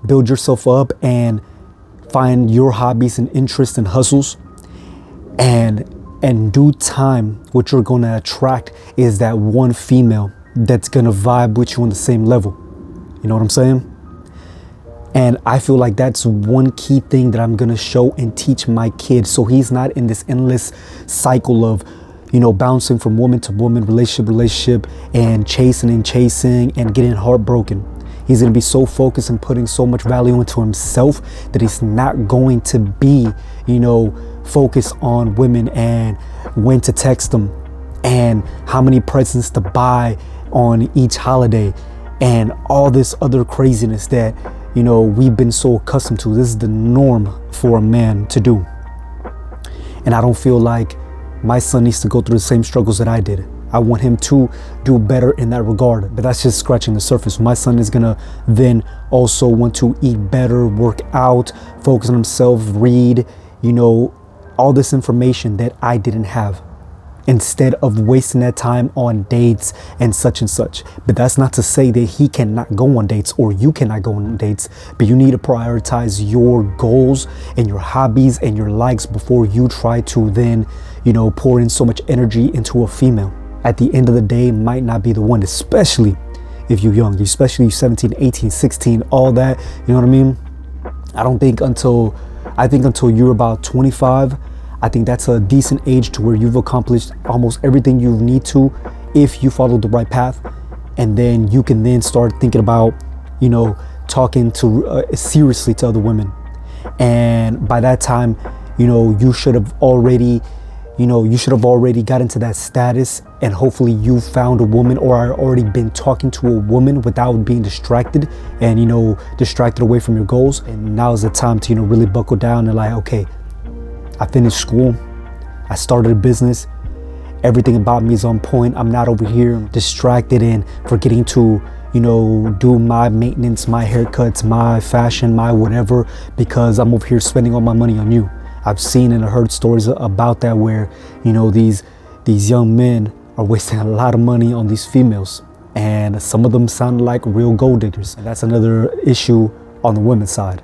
build yourself up and find your hobbies and interests and hustles. And in due time, what you're going to attract is that one female that's going to vibe with you on the same level. You know what I'm saying? And I feel like that's one key thing that I'm going to show and teach my kid, so he's not in this endless cycle of, you know, bouncing from woman to woman, relationship, and chasing and getting heartbroken. He's going to be so focused and putting so much value into himself that he's not going to be, you know, focused on women and when to text them and how many presents to buy on each holiday and all this other craziness that, you know, we've been so accustomed to. This is the norm for a man to do. And I don't feel like my son needs to go through the same struggles that I did. I want him to do better in that regard, but that's just scratching the surface. My son is gonna then also want to eat better, work out, focus on himself, read, you know, all this information that I didn't have, instead of wasting that time on dates and such. But that's not to say that he cannot go on dates or you cannot go on dates, but you need to prioritize your goals and your hobbies and your likes before you try to then, you know, pour in so much energy into a female. At the end of the day, might not be the one, especially if you're young, especially 17, 18, 16, all that, you know what I mean? I think until you're about 25, I think that's a decent age to where you've accomplished almost everything you need to if you follow the right path. And then you can then start thinking about, you know, talking to seriously to other women. And by that time, you know, you should have already got into that status, and hopefully you found a woman or are already been talking to a woman without being distracted and, you know, distracted away from your goals. And now is the time to, you know, really buckle down and like, okay, I finished school, I started a business, everything about me is on point. I'm not over here distracted and forgetting to, you know, do my maintenance, my haircuts, my fashion, my whatever, because I'm over here spending all my money on you. I've seen and heard stories about that where, you know, these young men are wasting a lot of money on these females, and some of them sound like real gold diggers. And that's another issue on the women's side.